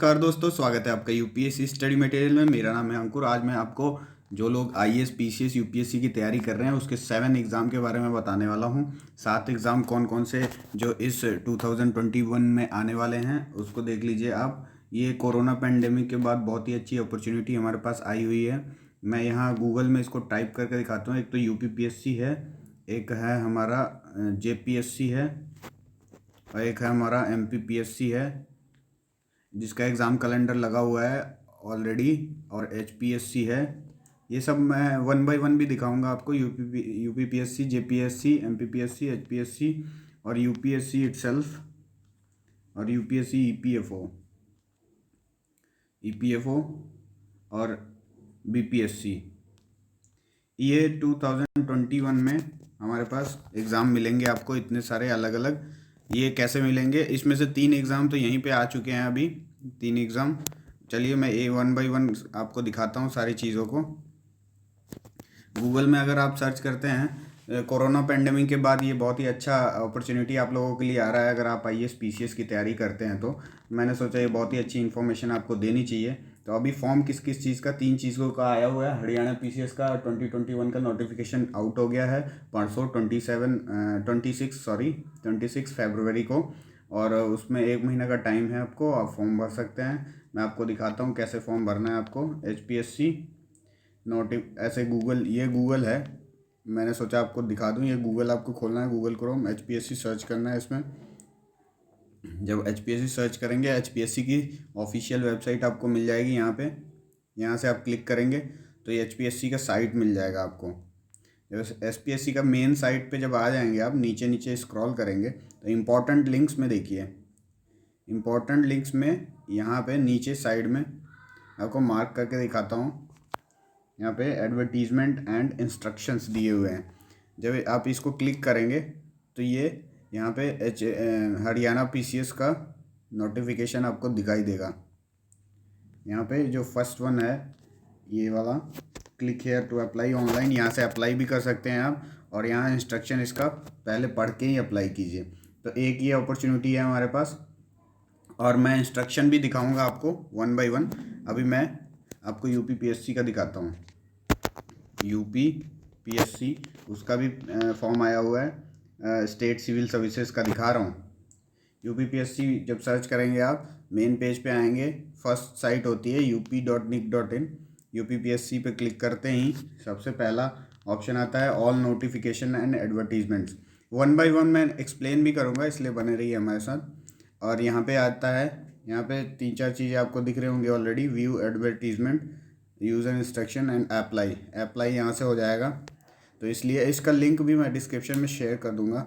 नमस्कार दोस्तों, स्वागत है आपका यूपीएससी स्टडी मटेरियल में। मेरा नाम है अंकुर। आज मैं आपको जो लोग आईएएस पीसीएस यूपीएससी की तैयारी कर रहे हैं उसके 7 एग्ज़ाम के बारे में बताने वाला हूं। 7 एग्ज़ाम कौन कौन से जो इस 2021 में आने वाले हैं उसको देख लीजिए आप। ये कोरोना पेंडेमिक के बाद बहुत ही अच्छी अपॉर्चुनिटी हमारे पास आई हुई है। मैं यहाँ गूगल में इसको टाइप करके दिखाता हूँ। एक तो यूपीपीएससी है, एक है हमारा जेपीएससी है, और एक है हमारा एमपीपीएससी है जिसका एग्ज़ाम कैलेंडर लगा हुआ है ऑलरेडी, और एचपीएससी है। ये सब मैं 1 बाय 1 भी दिखाऊंगा आपको। यूपीपीएससी, जेपीएससी, एमपीपीएससी, एचपीएससी और यूपीएससी इटसेल्फ, और यूपीएससी ईपीएफओ और बीपीएससी। ये 2021 में हमारे पास एग्ज़ाम मिलेंगे आपको, इतने सारे अलग अलग। ये कैसे मिलेंगे? इसमें से 3 एग्ज़ाम तो यहीं पे आ चुके हैं अभी, 3 एग्ज़ाम। चलिए मैं 1 बाय 1 आपको दिखाता हूँ सारी चीज़ों को। गूगल में अगर आप सर्च करते हैं कोरोना पेंडेमिक के बाद, ये बहुत ही अच्छा अपॉर्चुनिटी आप लोगों के लिए आ रहा है। अगर आप आईएएस पीसीएस की तैयारी करते हैं तो मैंने सोचा ये बहुत ही अच्छी इन्फॉर्मेशन आपको देनी चाहिए। तो अभी फॉर्म किस किस चीज़ का, 3 चीज़ों का आया हुआ है। हरियाणा पीसीएस का 2021 का नोटिफिकेशन आउट हो गया है परसों 26 फरवरी को, और उसमें 1 महीने का टाइम है आपको, आप फॉर्म भर सकते हैं। मैं आपको दिखाता हूँ कैसे फॉर्म भरना है आपको। एचपीएससी ऐसे ये गूगल है, मैंने सोचा आपको दिखा दूं। ये गूगल आपको खोलना है, गूगल क्रोम, एचपीएससी सर्च करना है इसमें। जब एचपीएससी सर्च करेंगे, एचपीएससी की ऑफिशियल वेबसाइट आपको मिल जाएगी यहाँ पे। यहाँ से आप क्लिक करेंगे तो ये एचपीएससी का साइट मिल जाएगा आपको। जब एचपीएससी का मेन साइट पे जब आ जाएंगे आप, नीचे नीचे स्क्रॉल करेंगे तो इम्पोर्टेंट लिंक्स में देखिए। इम्पोर्टेंट लिंक्स में यहाँ पे नीचे साइड में आपको मार्क करके दिखाता हूँ। यहाँ पे एडवर्टीजमेंट एंड इंस्ट्रक्शंस दिए हुए हैं। जब आप इसको क्लिक करेंगे तो ये यहाँ पे हरियाणा पीसीएस का नोटिफिकेशन आपको दिखाई देगा। यहाँ पे जो फर्स्ट वन है ये वाला, click here to apply online, यहाँ से अप्लाई भी कर सकते हैं आप, और यहाँ इंस्ट्रक्शन इसका पहले पढ़ के ही अप्लाई कीजिए। तो एक ये अपॉर्चुनिटी है हमारे पास, और मैं इंस्ट्रक्शन भी दिखाऊंगा आपको 1 बाय 1। अभी मैं आपको यूपीपीएससी का दिखाता हूँ। यूपीपीएससी उसका भी फॉर्म आया हुआ है, स्टेट सिविल सर्विसेज का दिखा रहा हूँ। यूपीपीएससी जब सर्च करेंगे आप, मेन पेज पे आएंगे, फर्स्ट साइट होती है up.nic.in। यूपीपीएससी पे क्लिक करते ही सबसे पहला ऑप्शन आता है all notification and advertisements. 1 by 1 मैं एक्सप्लेन भी करूँगा, इसलिए बने रहिए हमारे साथ। और यहाँ पे आता है, यहाँ पे 3-4 चीज़ें आपको दिख रहे होंगे already. View advertisement, user instruction and apply यहाँ से हो जाएगा। तो इसलिए इसका लिंक भी मैं डिस्क्रिप्शन में शेयर कर दूँगा।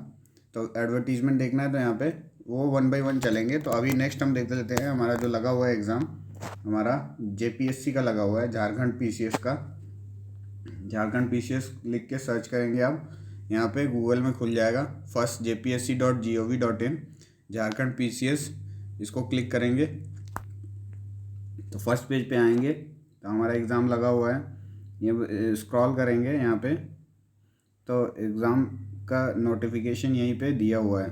तो एडवर्टीजमेंट देखना है तो यहाँ पे वो 1 बाय 1 चलेंगे। तो अभी नेक्स्ट हम देख लेते हैं हमारा जो लगा हुआ है एग्ज़ाम, हमारा जेपीएससी का लगा हुआ है, झारखंड पीसीएस का। झारखंड पीसीएस लिख के सर्च करेंगे आप, यहाँ पे गूगल में खुल जाएगा फर्स्ट jpsc.gov.in, झारखंड पीसीएस। इसको क्लिक करेंगे तो फर्स्ट पेज पे आएंगे तो हमारा एग्ज़ाम लगा हुआ है। ये स्क्रॉल करेंगे यहाँ पे तो एग्ज़ाम का नोटिफिकेशन यहीं पे दिया हुआ है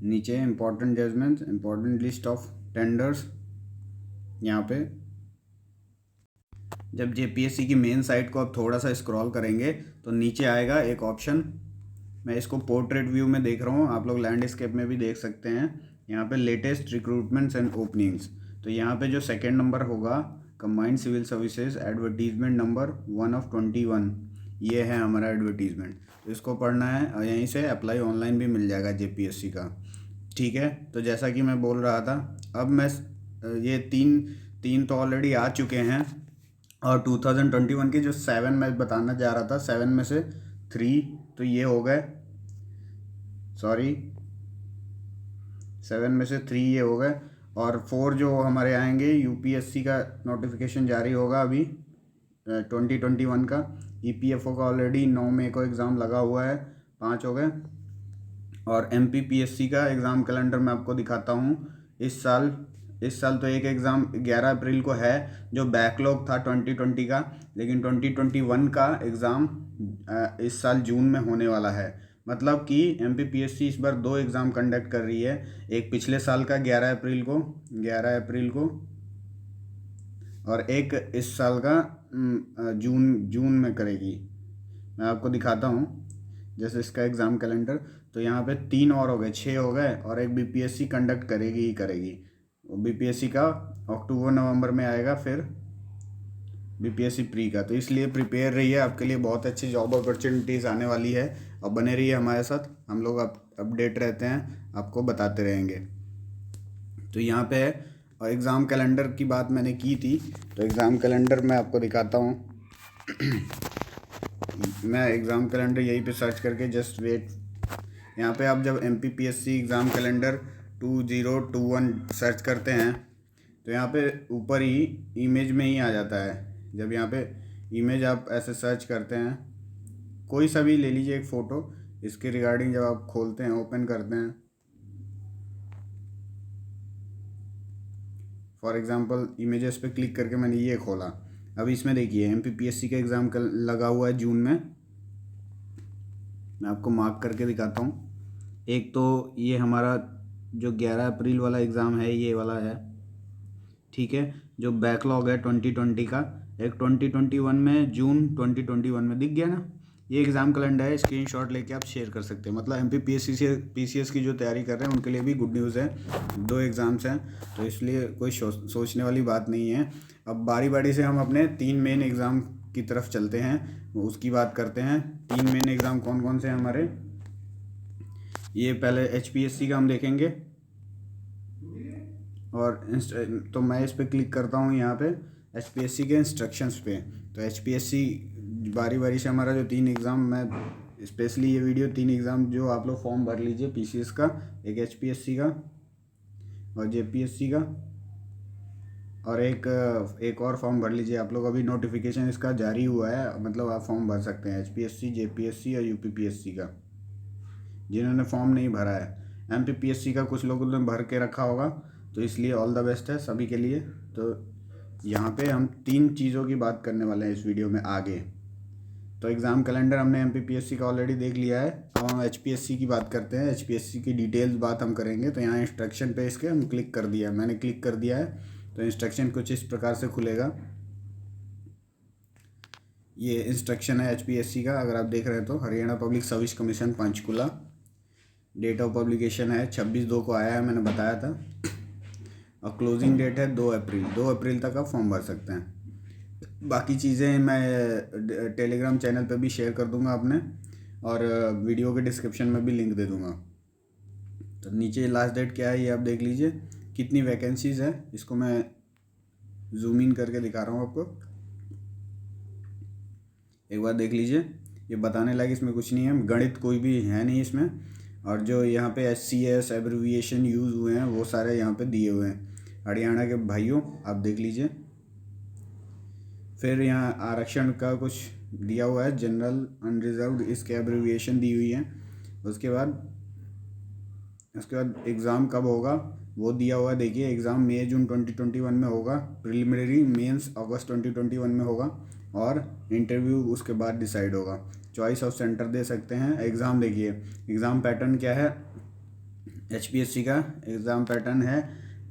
नीचे। Important judgements, important list of tenders. यहाँ पे जब जेपीएससी की मेन साइट को आप थोड़ा सा स्क्रॉल करेंगे तो नीचे आएगा एक ऑप्शन, मैं इसको पोर्ट्रेट व्यू में देख रहा हूँ, आप लोग लैंडस्केप में भी देख सकते हैं। यहाँ पे लेटेस्ट रिक्रूटमेंट्स एंड ओपनिंग्स, तो यहाँ पे जो सेकेंड नंबर होगा combined civil services advertisement number 1/21, ये है हमारा एडवर्टीजमेंट। तो इसको पढ़ना है और यहीं से अप्लाई ऑनलाइन भी मिल जाएगा जेपीएससी का। ठीक है, तो जैसा कि मैं बोल रहा था, अब मैं ये तीन तो ऑलरेडी आ चुके हैं, और 2021 के जो 7 मैं बताना जा रहा था, 7 में से 3 तो ये हो गए, 7 में से 3 ये हो गए, और 4 जो हमारे आएंगे, यूपीएससी का नोटिफिकेशन जारी होगा अभी 2021 का। ईपीएफओ का ऑलरेडी 9 मई को एग्ज़ाम लगा हुआ है, 5 हो गए। और एमपीपीएससी का एग्ज़ाम कैलेंडर मैं आपको दिखाता हूँ। इस साल तो एक एग्ज़ाम 11 अप्रैल को है जो बैकलॉग था 2020 का, लेकिन 2021 का एग्ज़ाम इस साल जून में होने वाला है। मतलब कि एमपीपीएससी इस बार 2 एग्ज़ाम कंडक्ट कर रही है। एक पिछले साल का 11 अप्रैल को और एक इस साल का जून में करेगी। मैं आपको दिखाता हूँ जैसे इसका एग्ज़ाम कैलेंडर। तो यहाँ पे 3 और हो गए, 6 हो गए, और एक बीपीएससी कंडक्ट करेगी ही करेगी। बीपीएससी का अक्टूबर नवंबर में आएगा, फिर बीपीएससी प्री का। तो इसलिए प्रिपेयर रहिए, आपके लिए बहुत अच्छी जॉब अपॉर्चुनिटीज़ आने वाली है। और बने रहिए हमारे साथ, हम लोग अपडेट रहते हैं, आपको बताते रहेंगे। तो यहाँ पे है, और एग्ज़ाम कैलेंडर की बात मैंने की थी, तो एग्ज़ाम कैलेंडर मैं आपको दिखाता हूँ। मैं एग्ज़ाम कैलेंडर यहीं पे सर्च करके जस्ट वेट, यहाँ पे आप जब MPPSC एग्ज़ाम कैलेंडर 2021 सर्च करते हैं तो यहाँ पे ऊपर ही इमेज में ही आ जाता है। जब यहाँ पे इमेज आप ऐसे सर्च करते हैं, कोई सा भी ले लीजिए एक फ़ोटो, इसके रिगार्डिंग जब आप खोलते हैं, ओपन करते हैं, फॉर एग्ज़ाम्पल इमेजेस पे क्लिक करके मैंने ये खोला। अब इसमें देखिए MPPSC का एग्ज़ाम लगा हुआ है जून में। मैं आपको मार्क करके दिखाता हूँ। एक तो ये हमारा जो 11 अप्रैल वाला एग्ज़ाम है, ये वाला है, ठीक है। जो बैकलॉग है 2020 का, एक 2021 में, जून 2021 में दिख गया ना। ये एग्ज़ाम कैलेंडर है, स्क्रीनशॉट लेके आप शेयर कर सकते हैं। मतलब MPPSC से PCS की जो तैयारी कर रहे हैं उनके लिए भी गुड न्यूज़ है, 2 एग्ज़ाम्स हैं, तो इसलिए कोई सोचने वाली बात नहीं है। अब बारी बारी से हम अपने 3 मेन एग्ज़ाम की तरफ चलते हैं, उसकी बात करते हैं। 3 मेन एग्ज़ाम कौन कौन से हैं हमारे। ये पहले HPSC का हम देखेंगे, और तो मैं इस पर क्लिक करता हूँ यहाँ पे HPSC के इंस्ट्रक्शंस पे। तो HPSC बारी बारी से हमारा जो 3 एग्ज़ाम, मैं स्पेशली ये वीडियो 3 एग्ज़ाम जो आप लोग फॉर्म भर लीजिए, PCS का, एक HPSC का और JPSC का, और एक और फॉर्म भर लीजिए आप लोग। अभी नोटिफिकेशन इसका जारी हुआ है, मतलब आप फॉर्म भर सकते हैं HPSC, JPSC और UPPSC का, जिन्होंने फॉर्म नहीं भरा है। MPPSC का कुछ लोगों ने भर के रखा होगा, तो इसलिए ऑल द बेस्ट है सभी के लिए। तो यहाँ पे हम 3 चीज़ों की बात करने वाले हैं इस वीडियो में आगे। तो एग्ज़ाम कैलेंडर हमने MPPSC का ऑलरेडी देख लिया है। अब हम HPSC की बात करते हैं। HPSC की डिटेल्स बात हम करेंगे। तो यहाँ इंस्ट्रक्शन पे इसके हम क्लिक कर दिया है, मैंने क्लिक कर दिया है। तो इंस्ट्रक्शन कुछ इस प्रकार से खुलेगा। ये इंस्ट्रक्शन है HPSC का, अगर आप देख रहे हैं तो, Haryana public service commission Panchkula. Date of publication है 26/2 को आया है, मैंने बताया था। और क्लोजिंग डेट है 2 अप्रैल। 2 अप्रैल तक आप फॉर्म भर सकते हैं। बाकी चीज़ें मैं टेलीग्राम चैनल पे भी शेयर कर दूंगा अपने, और वीडियो के डिस्क्रिप्शन में भी लिंक दे दूंगा। तो नीचे लास्ट डेट क्या है ये आप देख लीजिए, कितनी वैकेंसीज़ है, इसको मैं जूम इन करके दिखा रहा हूँ आपको, एक बार देख लीजिए। ये बताने लायक इसमें कुछ नहीं है, गणित कोई भी है नहीं इसमें। और जो यहाँ पे SCS एब्रिविएशन यूज़ हुए हैं वो सारे यहाँ पे दिए हुए हैं हरियाणा के भाइयों, आप देख लीजिए। फिर यहाँ आरक्षण का कुछ दिया हुआ है, जनरल, अनरिजर्व्ड, इसके एब्रिविएशन दी हुई है। उसके बाद एग्ज़ाम कब होगा वो दिया हुआ है, देखिए। एग्ज़ाम मई जून 2021 में होगा, प्रिलिमिनरी मेंस अगस्त 2021 में होगा, और इंटरव्यू उसके बाद डिसाइड होगा। चॉइस ऑफ सेंटर दे सकते हैं। एग्ज़ाम देखिए, एग्ज़ाम पैटर्न क्या है HPSC का। एग्ज़ाम पैटर्न है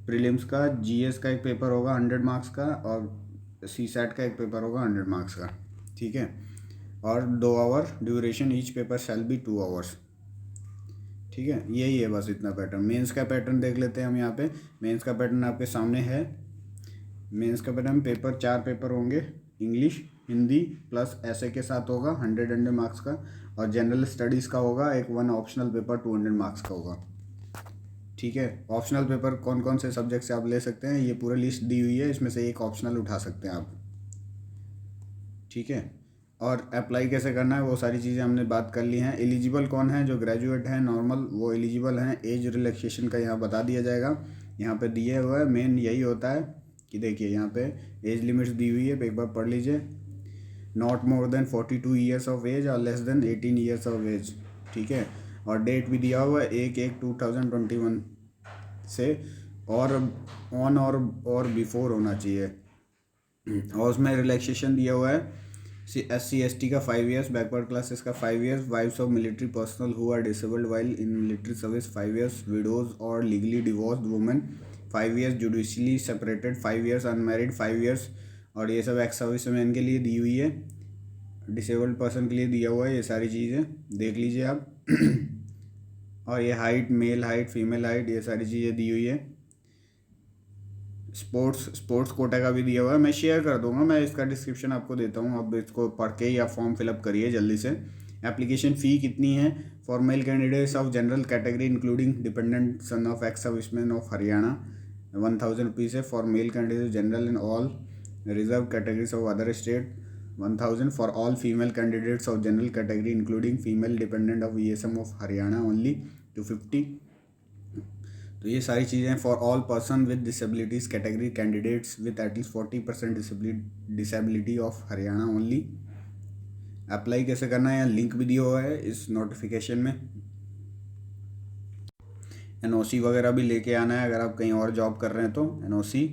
प्रीलिम्स का, GS का एक पेपर होगा 100 मार्क्स का, और CSAT का एक पेपर होगा 100 मार्क्स का, ठीक है। और 2 hour duration, each paper shall be 2 hours, ठीक है। यही है बस, इतना पैटर्न। मेंस का पैटर्न देख लेते हैं हम यहाँ पे। मेंस का पैटर्न आपके सामने है। मेंस का पैटर्न पेपर 4 पेपर होंगे, इंग्लिश, हिंदी प्लस ऐसे के साथ होगा 100 मार्क्स का, और जनरल स्टडीज़ का होगा एक 1 ऑप्शनल पेपर 200 मार्क्स का होगा, ठीक है। ऑप्शनल पेपर कौन कौन से सब्जेक्ट से आप ले सकते हैं ये पूरी लिस्ट दी हुई है, इसमें से एक ऑप्शनल उठा सकते हैं आप, ठीक है। और अप्लाई कैसे करना है वो सारी चीज़ें हमने बात कर ली हैं। एलिजिबल कौन है, जो ग्रेजुएट हैं नॉर्मल वो एलिजिबल हैं। एज रिलैक्सेशन का यहाँ बता दिया जाएगा, यहाँ पे दिए हुआ है। मेन यही होता है कि देखिए यहाँ पे एज लिमिट्स दी हुई है, एक बार पढ़ लीजिए। Not more than 42 years of age और less than 18 years of age, ठीक है। और डेट भी दिया हुआ है 1/1/2021 से, और ऑन और बिफोर होना चाहिए। और उसमें रिलैक्सेशन दिया हुआ है SC/ST का 5 ईयर्स, बैकवर्ड क्लासेस का 5 years, wives of military personnel who are disabled while in military service 5 years, widows और legally divorced women 5 years judicially separated, 5 years unmarried, 5 years, और ये सब एक्स सर्विस मैन के लिए दी हुई है, डिसेबल्ड पर्सन के लिए दिया हुआ है, ये सारी चीज़ें देख लीजिए आप। और ये height, male height, female height, ये सारी चीज़ें दी हुई है। स्पोर्ट्स कोटा का भी दिया हुआ है, मैं शेयर कर दूंगा, मैं इसका डिस्क्रिप्शन आपको देता हूँ, अब इसको पढ़ के या फॉर्म फिलअप करिए जल्दी से। एप्लीकेशन फ़ी कितनी है? For male candidates of general category including dependent son of ex serviceman of Haryana 1000 rupees है। For male candidate general in all reserve categories of other state 1000। For all female candidates of general category including female dependent of ESM of Haryana only 250। तो ये सारी चीज़ें for all person with disabilities category candidates with at least 40% disability of Haryana only. Apply कैसे करना है, यहाँ link भी दिया हुआ है इस नोटिफिकेशन में। NOC वगैरह भी लेके आना है अगर आप कहीं और जॉब कर रहे हैं तो NOC।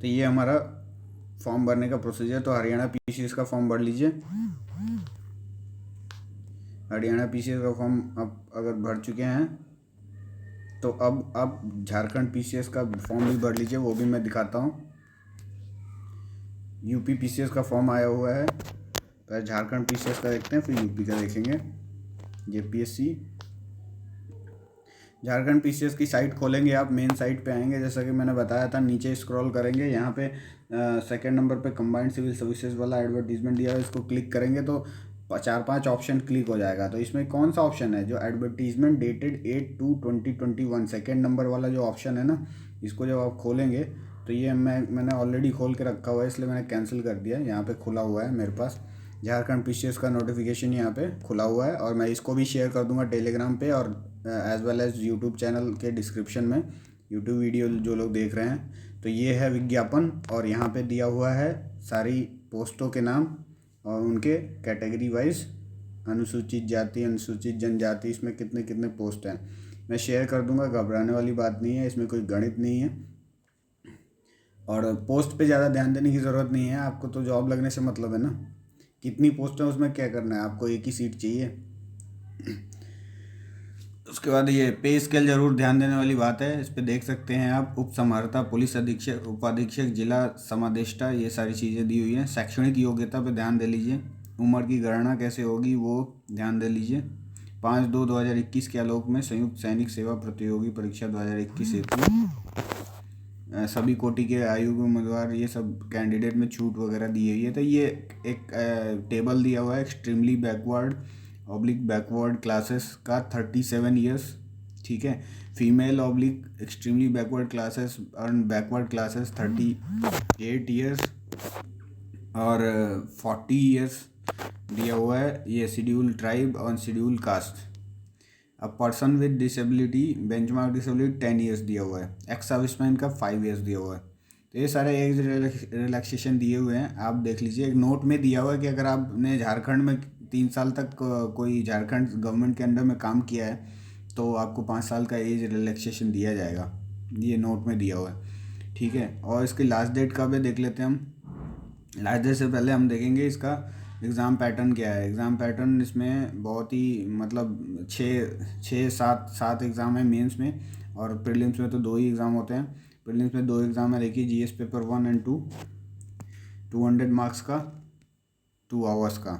तो ये हमारा फॉर्म भरने का प्रोसीजर। तो हरियाणा PCS का फॉर्म भर लीजिए। हरियाणा PCS का फॉर्म आप अगर भर चुके हैं तो अब आप झारखंड PCS का फॉर्म भी भर लीजिए, वो भी मैं दिखाता हूँ। UP PCS का फॉर्म आया हुआ है, पहले झारखंड PCS का देखते हैं फिर UP का देखेंगे। JPSC झारखंड PCS की साइट खोलेंगे आप, मेन साइट पे आएंगे, जैसा कि मैंने बताया था, नीचे स्क्रॉल करेंगे, यहाँ पे सेकंड नंबर पे कंबाइंड सिविल सर्विसेज वाला एडवर्टीजमेंट दिया है, इसको क्लिक करेंगे तो 4-5 ऑप्शन क्लिक हो जाएगा। तो इसमें कौन सा ऑप्शन है जो एडवर्टीजमेंट डेटेड 8/2/2021 सेकेंड नंबर वाला जो ऑप्शन है ना, इसको जब आप खोलेंगे तो ये मैंने ऑलरेडी खोल के रखा हुआ है इसलिए मैंने कैंसिल कर दिया। यहाँ पे खुला हुआ है मेरे पास, झारखंड PCS का नोटिफिकेशन यहाँ पे खुला हुआ है, और मैं इसको भी शेयर कर दूंगा टेलीग्राम पे और as well as YouTube channel के डिस्क्रिप्शन में, यूट्यूब वीडियो जो लोग देख रहे हैं। तो ये है विज्ञापन, और यहाँ पे दिया हुआ है सारी पोस्टों के नाम और उनके कैटेगरी वाइज, अनुसूचित जाति, अनुसूचित जनजाति, इसमें कितने कितने पोस्ट हैं मैं शेयर कर दूंगा, घबराने वाली बात नहीं है, इसमें कोई गणित नहीं है। और पोस्ट पे ज़्यादा ध्यान देने की ज़रूरत नहीं है, आपको तो जॉब लगने से मतलब है ना, कितनी पोस्ट है उसमें क्या करना है, आपको एक ही सीट चाहिए। उसके बाद ये पे स्केल जरूर ध्यान देने वाली बात है, इस पर देख सकते हैं आप, उप समाहर्ता, पुलिस अधीक्षक, उपाधीक्षक, जिला समादेष्टा, ये सारी चीज़ें दी हुई हैं। शैक्षणिक योग्यता पे ध्यान दे लीजिए, उम्र की गणना कैसे होगी वो ध्यान दे लीजिए। 5/2/2021 के आलोक में संयुक्त सैनिक सेवा प्रतियोगी परीक्षा 2021 हेतु सभी कोटि के आयु के उम्मीदवार, ये सब कैंडिडेट में छूट वगैरह दी हुई है। तो ये एक टेबल दिया हुआ है, एक्सट्रीमली बैकवर्ड क्लासेस का 37 ईयर्स, ठीक है। फीमेल / एक्सट्रीमली बैकवर्ड क्लासेस और बैकवर्ड क्लासेस 38 ईयर्स और 40 ईयर्स दिया हुआ है। ये शेड्यूल ट्राइब और शेड्यूल कास्ट। अब person with disability, benchmark disability 10 years दिया हुआ है। एक्स सर्विसमैन का 5 ईयर्स दिया हुआ है। तो ये सारे एज रिलैक्सेशन दिए हुए हैं, आप देख लीजिए। एक नोट में दिया हुआ है कि अगर आपने झारखंड में 3 साल तक कोई झारखंड गवर्नमेंट के अंडर में काम किया है तो आपको 5 साल का एज रिलैक्सेशन दिया जाएगा, ये नोट में दिया हुआ है, ठीक है। और इसकी लास्ट डेट कब है देख लेते हैं हम। लास्ट डेट से पहले हम देखेंगे इसका एग्ज़ाम पैटर्न क्या है। एग्ज़ाम पैटर्न इसमें बहुत ही मतलब 6-7 एग्ज़ाम है मेंस में, और प्रीलिम्स में तो 2 ही एग्ज़ाम होते हैं। प्रीलिम्स में 2 एग्ज़ाम है, देखिए GS पेपर 1 और 2, 200 मार्क्स का, 2 आवर्स का।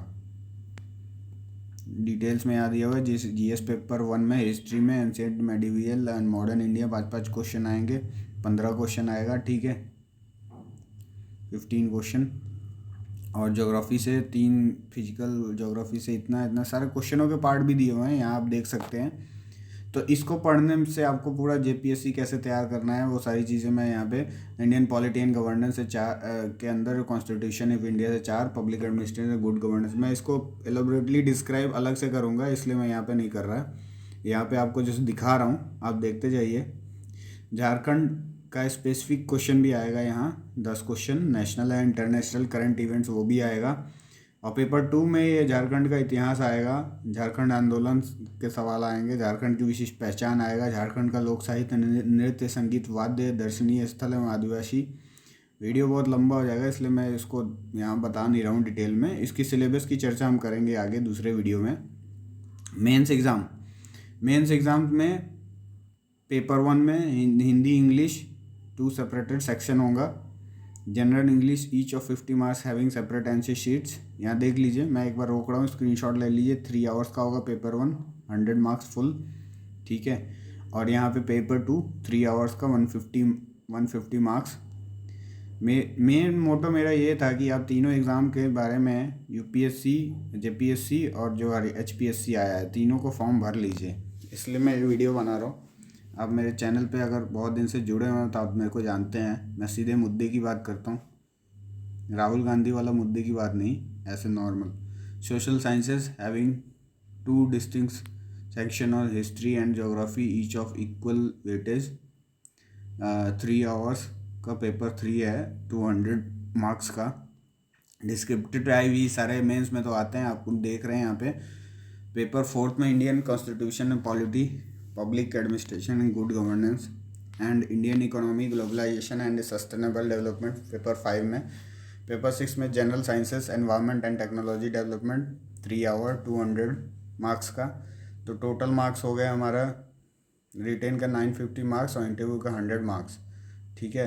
डिटेल्स में याद दिया हुआ है। GS पेपर 1 में हिस्ट्री में ancient medieval and modern India 5-5 question आएंगे, 15 क्वेश्चन आएगा, ठीक है, 15 क्वेश्चन। और ज्योग्राफी से 3, फिजिकल ज्योग्राफी से इतना सारे क्वेश्चनों के पार्ट भी दिए हुए हैं, यहाँ आप देख सकते हैं। तो इसको पढ़ने से आपको पूरा JPSC कैसे तैयार करना है वो सारी चीज़ें मैं यहाँ पे, इंडियन पॉलिटी एंड गवर्नेंस से 4 के अंदर, कॉन्स्टिट्यूशन ऑफ इंडिया से 4, पब्लिक एडमिनिस्ट्रेशन, गुड गवर्नेंस, मैं इसको एलोबरेटली डिस्क्राइब अलग से करूँगा इसलिए मैं यहाँ पे नहीं कर रहा। यहाँ पे आपको जैसे दिखा रहा हूँ आप देखते जाइए। झारखंड का स्पेसिफिक क्वेश्चन भी आएगा यहाँ, 10 question, national and international current events वो भी आएगा। और पेपर 2 में ये झारखंड का इतिहास आएगा, झारखंड आंदोलन के सवाल आएंगे, झारखंड की विशिष्ट पहचान आएगा, झारखंड का लोक साहित्य, नृत्य, संगीत, वाद्य, दर्शनीय स्थल एवं आदिवासी। वीडियो बहुत लंबा हो जाएगा इसलिए मैं इसको यहाँ बता नहीं रहा हूँ डिटेल में, इसकी सिलेबस की चर्चा हम करेंगे आगे दूसरे वीडियो में। मेंस एग्ज़ाम में पेपर 1 में हिंदी इंग्लिश 2 सेपरेटेड सेक्शन होगा। General English each of 50 marks having separate answer sheets. यहाँ देख लीजिए, मैं एक बार रोक रहा हूँ, स्क्रीनशॉट ले लीजिए। 3 आवर्स का होगा पेपर 1, 100 मार्क्स फुल, ठीक है। और यहाँ पे पेपर 2 3 आवर्स का 150 मार्क्स। मेन मोटो मेरा ये था कि आप तीनों एग्ज़ाम के बारे में यूपीएससी, जेपीएससी और जो एचपीएससी आया है, तीनों को फॉर्म भर लीजिए। इसलिए मैं ये वीडियो बना रहा हूँ। आप मेरे चैनल पे अगर बहुत दिन से जुड़े हुए हैं तो आप मेरे को जानते हैं, मैं सीधे मुद्दे की बात करता हूँ, राहुल गांधी वाला मुद्दे की बात नहीं, ऐसे normal. Social sciences having 2 distinct section और history and geography each of equal weightage. 3 hours का पेपर 3 है, 200 मार्क्स का। डिस्क्रिप्टिव टाइप भी सारे मेंस में तो आते हैं, आप देख रहे हैं यहाँ पे। पेपर 4 में Indian constitution and polity, public administration and good governance and Indian economy, globalisation and sustainable development paper 5 में। पेपर 6 में general sciences, environment and technology development 3 hour 200 marks का। तो टोटल मार्क्स हो गए हमारा रिटेन का 950 मार्क्स और इंटरव्यू का 100 मार्क्स, ठीक है।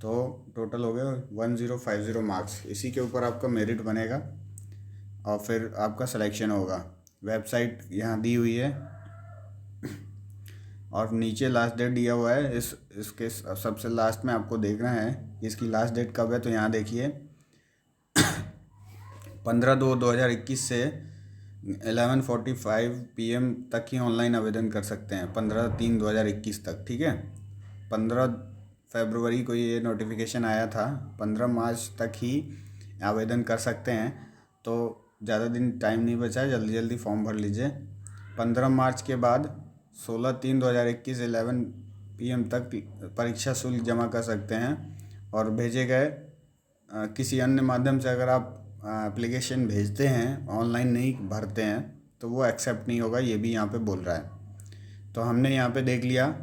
तो टोटल हो गए 1050 मार्क्स। इसी के ऊपर आपका मेरिट बनेगा और फिर आपका सिलेक्शन होगा। वेबसाइट यहाँ दी हुई है और नीचे लास्ट डेट दिया हुआ है। इसके सबसे लास्ट में आपको देखना है कि इसकी लास्ट डेट कब है। तो यहाँ देखिए 15/2/2021 से 11:45 PM तक ही ऑनलाइन आवेदन कर सकते हैं, 15/3/2021 तक, ठीक है। 15 फरवरी को ये नोटिफिकेशन आया था, 15 मार्च तक ही आवेदन कर सकते हैं। तो ज़्यादा दिन टाइम नहीं बचा है, जल्दी जल्दी फॉर्म भर लीजिए। 15 मार्च के बाद 16/3/2021 11 PM तक परीक्षा शुल्क जमा कर सकते हैं। और भेजे गए किसी अन्य माध्यम से अगर आप एप्लीकेशन भेजते हैं, ऑनलाइन नहीं भरते हैं, तो वो एक्सेप्ट नहीं होगा, ये भी यहाँ पे बोल रहा है। तो हमने यहाँ पे देख लिया,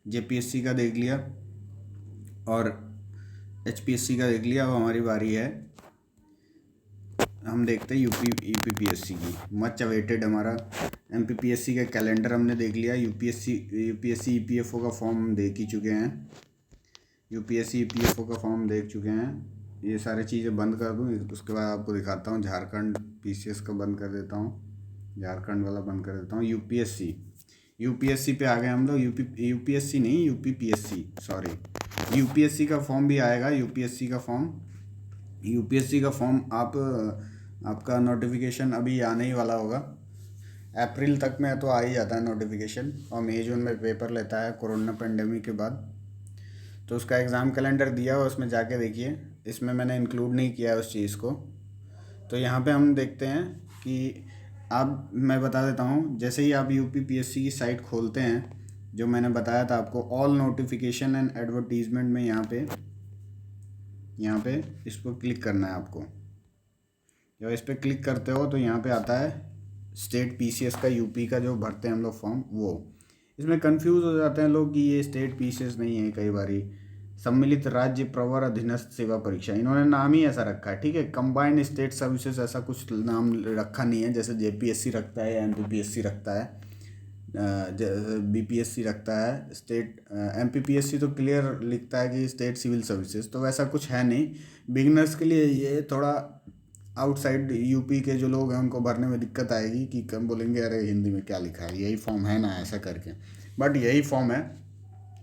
जेपीएससी का देख लिया और एचपीएससी का देख लिया। अब हमारी बारी है, हम देखते हैं यूपीपीएससी की। मच अवेटेड हमारा एमपीपीएससी का कैलेंडर हमने देख लिया। यूपीएससी ईपीएफओ का फॉर्म हम देख ही चुके हैं, यूपीएससी ईपीएफओ का फॉर्म देख चुके हैं। ये सारी चीज़ें बंद कर दूँ, उसके बाद आपको दिखाता हूँ। झारखंड पीसीएस का बंद कर देता हूँ, झारखंड वाला बंद कर देता हूँ। यूपीएससी पे आ गए हम लोग। यूपीएससी नहीं, यूपीपीएससी, सॉरी। यूपीएससी का फॉर्म भी आएगा। यूपीएससी का फॉर्म आपका नोटिफिकेशन अभी आने ही वाला होगा। अप्रैल तक में तो आ ही जाता है नोटिफिकेशन, और मई जून में पेपर लेता है कोरोना पेंडेमिक के बाद। तो उसका एग्ज़ाम कैलेंडर दिया हुआ, उसमें जाके देखिए। इसमें मैंने इंक्लूड नहीं किया है उस चीज़ को। तो यहाँ पे हम देखते हैं कि मैं बता देता हूँ, जैसे ही आप यूपीपीएससी की साइट खोलते हैं, जो मैंने बताया था आपको, ऑल नोटिफिकेशन एंड एडवर्टीजमेंट में यहाँ पे इस पर क्लिक करना है आपको। जब इस पर क्लिक करते हो तो यहाँ पे आता है स्टेट पीसीएस का, यूपी का जो भरते हैं हम लोग फॉर्म, वो। इसमें कंफ्यूज हो जाते हैं लोग कि ये स्टेट पीसीएस नहीं है। कई बारी सम्मिलित राज्य प्रवर अधीनस्थ सेवा परीक्षा, इन्होंने नाम ही ऐसा रखा है, ठीक है। कंबाइंड स्टेट सर्विसेज ऐसा कुछ नाम रखा नहीं है, जैसे जेपीएससी रखता है, एमपीपीएससी रखता है, बीपीएससी रखता है। स्टेट एमपीपीएससी तो क्लियर लिखता है कि स्टेट सिविल सर्विसेज, तो वैसा कुछ है नहीं। बिगनर्स के लिए ये थोड़ा आउटसाइड यूपी के जो लोग हैं उनको भरने में दिक्कत आएगी कि कम बोलेंगे अरे हिंदी में क्या लिखा है, यही फॉर्म है ना, ऐसा करके। बट यही फॉर्म है।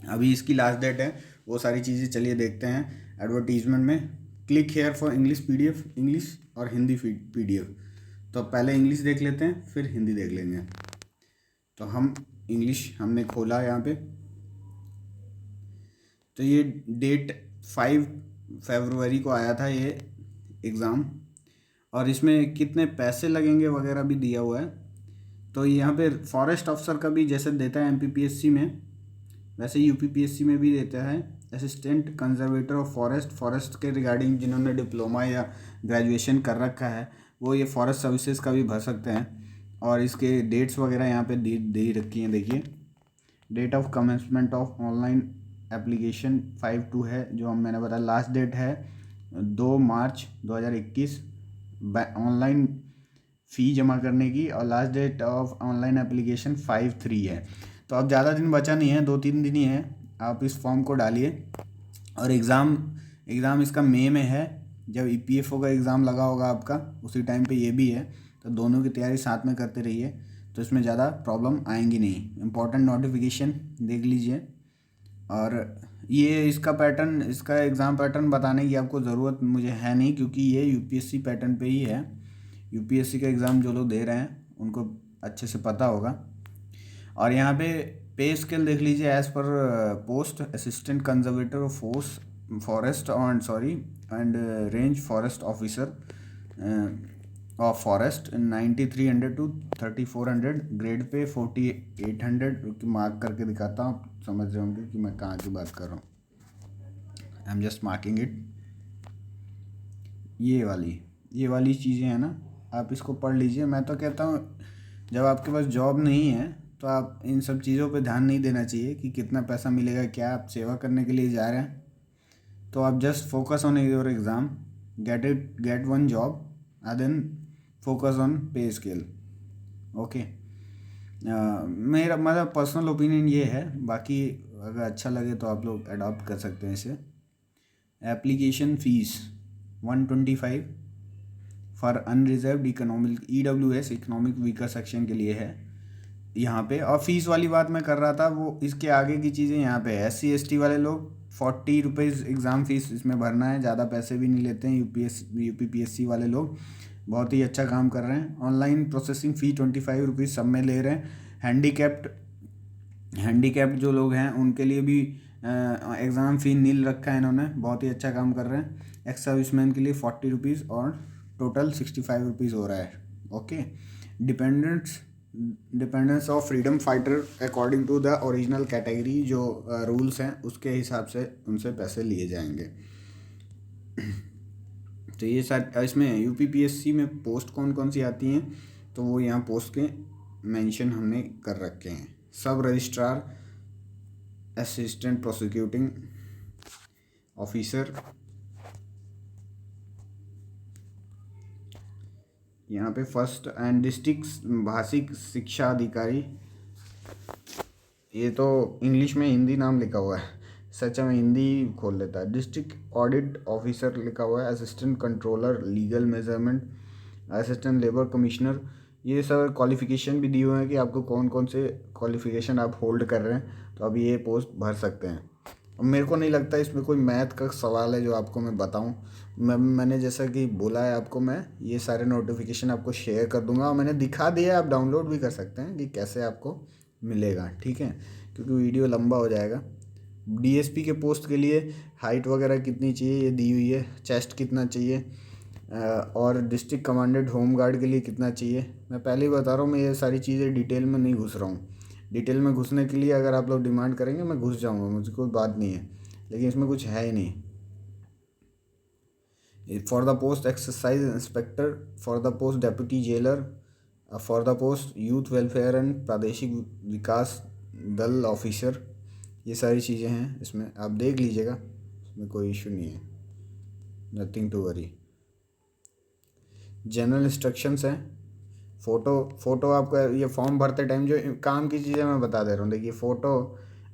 अभी इसकी लास्ट डेट है, वो सारी चीज़ें चलिए देखते हैं। एडवर्टीजमेंट में click here for English PDF, English और हिंदी पीडीएफ। तो पहले इंग्लिश देख लेते हैं, फिर हिंदी देख लेंगे। तो हम इंग्लिश हमने खोला यहाँ पे। तो ये डेट 5 फरवरी को आया था ये एग्ज़ाम, और इसमें कितने पैसे लगेंगे वगैरह भी दिया हुआ है। तो यहाँ पे फॉरेस्ट अफसर का भी जैसे देता है एमपीपीएससी में, वैसे यूपीपीएससी में भी देता है। असिस्टेंट कंजर्वेटर ऑफ फॉरेस्ट के रिगार्डिंग जिन्होंने डिप्लोमा या ग्रेजुएशन कर रखा है, वो ये फॉरेस्ट सर्विसेज का भी भर सकते हैं। और इसके डेट्स वगैरह यहाँ पे दे रखी हैं, देखिए। Date of commencement of online application 5/2 है, जो मैंने बताया। लास्ट डेट है 2 मार्च 2021 ऑनलाइन फ़ी जमा करने की, और last date of online application 5/3 है। तो अब ज़्यादा दिन बचा नहीं है, 2-3 दिन ही है। आप इस फॉर्म को डालिए और एग्ज़ाम इसका मई में है। जब EPFO का एग्ज़ाम लगा होगा आपका उसी टाइम पे ये भी है, तो दोनों की तैयारी साथ में करते रहिए, तो इसमें ज़्यादा प्रॉब्लम आएंगी नहीं। इम्पोर्टेंट नोटिफिकेशन देख लीजिए। और ये इसका एग्ज़ाम पैटर्न बताने की आपको ज़रूरत मुझे है नहीं, क्योंकि ये UPSC पैटर्न पे ही है। UPSC का एग्ज़ाम जो लोग दे रहे हैं उनको अच्छे से पता होगा। और यहाँ पे स्केल देख लीजिए। As per post assistant conservator of forest and range forest officer of forest 9300 to 3400 grade pay 4800 mark करके दिखाता हूँ। आप समझ रहे होंगे कि मैं कहाँ की बात कर रहा हूँ। I am just marking it. ये वाली चीज़ें हैं ना, आप इसको पढ़ लीजिए। मैं तो कहता हूँ जब आपके पास जॉब नहीं है तो आप इन सब चीज़ों पे ध्यान नहीं देना चाहिए कि कितना पैसा मिलेगा, क्या आप सेवा करने के लिए जा रहे हैं। तो आप just focus on your exam, get one job and then focus on pay scale. Okay, मेरा मतलब पर्सनल ओपिनियन ये है। बाकी अगर अच्छा लगे तो आप लोग अडॉप्ट कर सकते हैं इसे। Application fees 125 for unreserved economic EWS economic weaker section के लिए है यहाँ पे। और फीस वाली बात मैं कर रहा था, वो इसके आगे की चीज़ें यहाँ पे है। SC ST वाले लोग 40 रुपीज़ एग्ज़ाम फ़ीस इसमें भरना है, ज़्यादा पैसे भी नहीं लेते हैं। UPPSC वाले लोग बहुत ही अच्छा काम कर रहे हैं। ऑनलाइन प्रोसेसिंग फ़ी 25 रुपीज़ सब में ले रहे हैं। हैंडीकैप्ड जो लोग हैं उनके लिए भी एग्ज़ाम फ़ी नील रखा है इन्होंने, बहुत ही अच्छा काम कर रहे हैं। एक्स सर्विसमैन के लिए 40 रुपीज़ और टोटल 65 रुपीज़ हो रहा है। Okay, dependence of freedom fighter according to the original category, जो रूल्स हैं उसके हिसाब से उनसे पैसे लिए जाएंगे। तो ये सारे इसमें UPPSC में पोस्ट कौन कौन सी आती हैं, तो वो यहाँ पोस्ट के मेंशन हमने कर रखे हैं। सब रजिस्ट्रार, असिस्टेंट प्रोसिक्यूटिंग ऑफिसर, यहाँ पे फर्स्ट एंड डिस्ट्रिक्ट भाषिक शिक्षा अधिकारी। ये तो इंग्लिश में हिंदी नाम लिखा हुआ है, सच में हिंदी खोल लेता है। डिस्ट्रिक्ट ऑडिट ऑफिसर लिखा हुआ है, assistant controller legal measurement, assistant labour commissioner. ये सब क्वालिफ़िकेशन भी दिए हुए हैं कि आपको कौन कौन से क्वालिफ़िकेशन आप होल्ड कर रहे हैं, तो अब ये पोस्ट भर सकते हैं। और मेरे को नहीं लगता इसमें कोई मैथ का सवाल है जो आपको मैं बताऊं। मैंने जैसा कि बोला है आपको, मैं ये सारे नोटिफिकेशन आपको शेयर कर दूंगा और मैंने दिखा दिया है, आप डाउनलोड भी कर सकते हैं कि कैसे आपको मिलेगा, ठीक है, क्योंकि वीडियो लंबा हो जाएगा। DSP के पोस्ट के लिए हाइट वगैरह कितनी चाहिए ये दी हुई है, चेस्ट कितना चाहिए, और डिस्ट्रिक्ट कमांडेंट होम गार्ड के लिए कितना चाहिए। मैं पहले ही बता रहा हूँ, मैं ये सारी चीज़ें डिटेल में नहीं घुस रहा हूँ। डिटेल में घुसने के लिए अगर आप लोग डिमांड करेंगे मैं घुस जाऊँगा, मुझे कोई बात नहीं है, लेकिन इसमें कुछ है ही नहीं। For the post exercise inspector, for the post deputy jailer, for the post youth welfare and प्रादेशिक विकास दल ऑफिसर, ये सारी चीज़ें हैं इसमें, आप देख लीजिएगा, इसमें कोई इशू नहीं है, nothing to worry. General instructions हैं। फ़ोटो आपका ये फॉर्म भरते टाइम जो काम की चीज़ें मैं बता दे रहा हूँ। देखिए,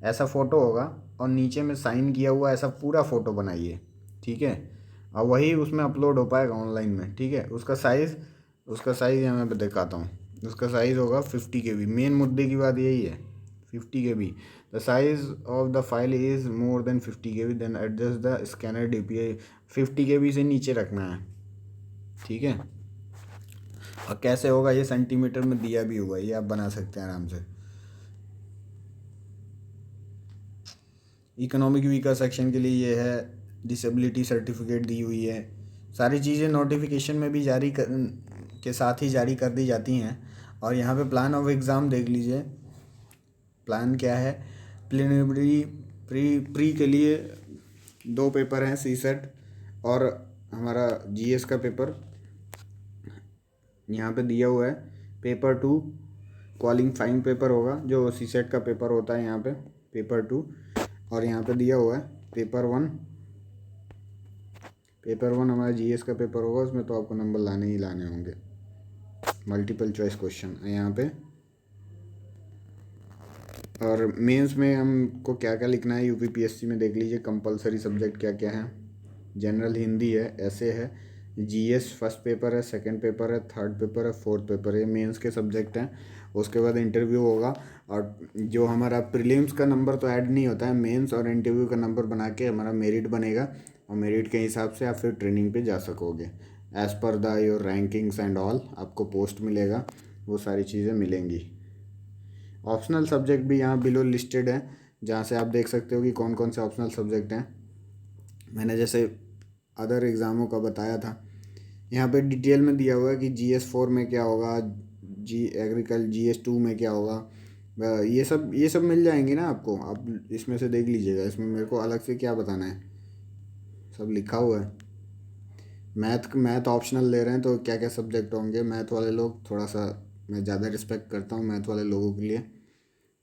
ऐसा फ़ोटो होगा और नीचे में साइन किया हुआ ऐसा पूरा फ़ोटो बनाइए, ठीक है, और वही उसमें अपलोड हो पाएगा ऑनलाइन में, ठीक है। उसका साइज़ यहाँ मैं दिखाता हूँ। उसका साइज़ होगा 50 KB। मेन मुद्दे की बात यही है, 50 KB। The size of the file is more than 50 KB, then adjust the scanner DPI। 50 KB से नीचे रखना है, ठीक है। और कैसे होगा ये सेंटीमीटर में दिया भी हुआ है, ये आप बना सकते हैं आराम से। इकोनॉमिक वीकर सेक्शन के लिए ये है, डिसेबिलिटी सर्टिफिकेट दी हुई है। सारी चीज़ें नोटिफिकेशन में भी के साथ ही जारी कर दी जाती हैं। और यहाँ पे प्लान ऑफ एग्ज़ाम देख लीजिए। प्लान क्या है, प्रीलिमिनरी प्री के लिए 2 पेपर हैं, CSET और हमारा GS का पेपर यहाँ पे दिया हुआ है। पेपर 2 क्वालिफाइंग पेपर होगा, जो CSET का पेपर होता है यहाँ पे, पेपर 2। और यहाँ पे दिया हुआ है पेपर 1 हमारा GS का पेपर होगा, उसमें तो आपको नंबर लाने ही लाने होंगे, मल्टीपल चॉइस क्वेश्चन है यहाँ पे। और मेंस में हमको क्या क्या लिखना है यूपीपीएससी में देख लीजिए। कंपलसरी सब्जेक्ट क्या क्या है। जनरल हिंदी है, ऐसे है, जीएस फर्स्ट पेपर है, सेकंड पेपर है, थर्ड पेपर है, फोर्थ पेपर है, ये मेंस के सब्जेक्ट हैं। उसके बाद इंटरव्यू होगा और जो हमारा प्रीलिम्स का नंबर तो ऐड नहीं होता है, मेंस और इंटरव्यू का नंबर बना के हमारा मेरिट बनेगा और मेरिट के हिसाब से आप फिर ट्रेनिंग पे जा सकोगे। As per the your rankings and all आपको पोस्ट मिलेगा, वो सारी चीज़ें मिलेंगी। ऑप्शनल सब्जेक्ट भी यहाँ बिलो लिस्टेड है, जहाँ से आप देख सकते हो कि कौन कौन से ऑप्शनल सब्जेक्ट हैं। मैंने जैसे अदर एग्ज़ामों का बताया था, यहाँ पे डिटेल में दिया हुआ है कि GS4 में क्या होगा, GS2 में क्या होगा। ये सब मिल जाएंगे ना आपको, आप इसमें से देख लीजिएगा। इसमें मेरे को अलग से क्या बताना है, सब लिखा हुआ है। मैथ ऑप्शनल ले रहे हैं तो क्या क्या सब्जेक्ट होंगे। मैथ वाले लोग थोड़ा सा, मैं ज़्यादा रिस्पेक्ट करता हूँ मैथ वाले लोगों के लिए।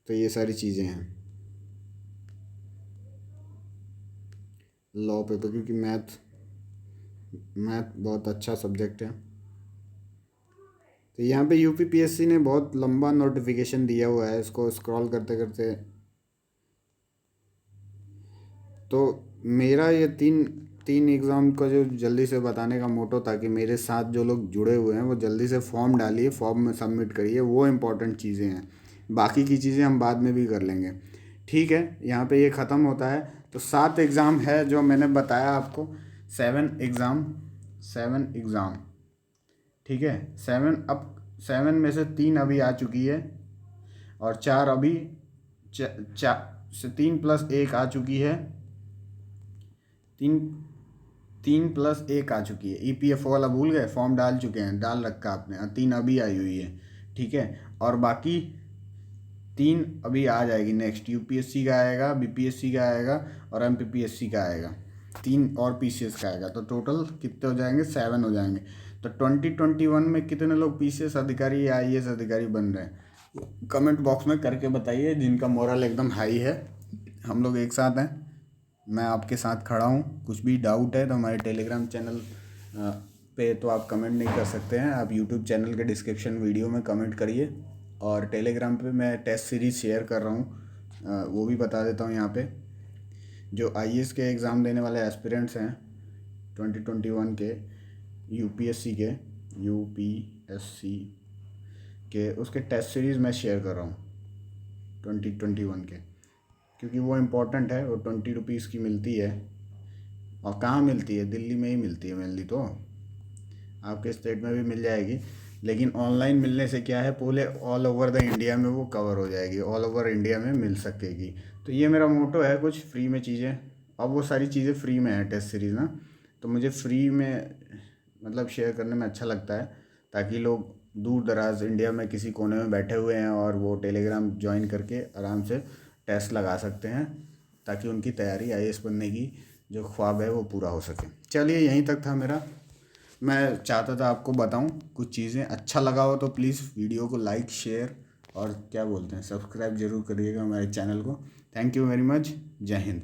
तो ये सारी चीज़ें हैं लॉ पेपर, क्योंकि मैथ बहुत अच्छा सब्जेक्ट है। तो यहाँ पे यूपीपीएससी ने बहुत लंबा नोटिफिकेशन दिया हुआ है, इसको स्क्रॉल करते करते। तो मेरा ये तीन एग्ज़ाम का जो जल्दी से बताने का मोटो था कि मेरे साथ जो लोग जुड़े हुए हैं वो जल्दी से फॉर्म डालिए, फॉर्म में सबमिट करिए, वो इम्पोर्टेंट चीज़ें हैं। बाकी की चीज़ें हम बाद में भी कर लेंगे। ठीक है, यहाँ पे ये ख़त्म होता है। तो 7 एग्ज़ाम है जो मैंने बताया आपको, 7 एग्ज़ाम। ठीक है, 7 में से 3 अभी आ चुकी है और 4 अभी 3+1 आ चुकी है। 3+1 आ चुकी है। EPFO वाला भूल गए, फॉर्म डाल चुके हैं, डाल रखा आपने, और 3 अभी आई हुई है। ठीक है, और बाकी 3 अभी आ जाएगी नेक्स्ट। यूपीएससी का आएगा, बीपीएससी का आएगा और एमपीपीएससी का आएगा। 3 और पीसीएस का आएगा। तो टोटल कितने हो जाएंगे, 7 हो जाएंगे। तो 2021 में कितने लोग पीसीएस अधिकारी या आईएएस अधिकारी बन रहे हैं, कमेंट बॉक्स में करके बताइए। जिनका मोरल एकदम हाई है, हम लोग एक साथ हैं, मैं आपके साथ खड़ा हूँ। कुछ भी डाउट है तो हमारे टेलीग्राम चैनल पे तो आप कमेंट नहीं कर सकते हैं, आप यूट्यूब चैनल के डिस्क्रिप्शन वीडियो में कमेंट करिए। और टेलीग्राम पे मैं टेस्ट सीरीज़ शेयर कर रहा हूँ, वो भी बता देता हूँ यहाँ पे। जो आईएएस के एग्ज़ाम देने वाले एस्पिरेंट्स हैं 2021 के, यूपीएससी के उसके टेस्ट सीरीज़ मैं शेयर कर रहा हूँ 2021 के, क्योंकि वो इम्पोर्टेंट है। वो 20 रुपीज़ की मिलती है। और कहाँ मिलती है, दिल्ली में ही मिलती है मेनली। तो आपके स्टेट में भी मिल जाएगी, लेकिन ऑनलाइन मिलने से क्या है, पूरे ऑल ओवर द इंडिया में वो कवर हो जाएगी, ऑल ओवर इंडिया में मिल सकेगी। तो ये मेरा मोटो है, कुछ फ्री में चीज़ें। अब वो सारी चीज़ें फ्री में है टेस्ट सीरीज़ ना, तो मुझे फ्री में मतलब शेयर करने में अच्छा लगता है, ताकि लोग दूर दराज इंडिया में किसी कोने में बैठे हुए हैं और वो टेलीग्राम ज्वाइन करके आराम से टेस्ट लगा सकते हैं, ताकि उनकी तैयारी आईएएस बनने की जो ख्वाब है वो पूरा हो सके। चलिए, यहीं तक था मेरा। मैं चाहता था आपको बताऊं कुछ चीज़ें। अच्छा लगा हो तो प्लीज़ वीडियो को लाइक, शेयर और क्या बोलते हैं, सब्सक्राइब ज़रूर करिएगा हमारे चैनल को। Thank you very much. जय हिंद।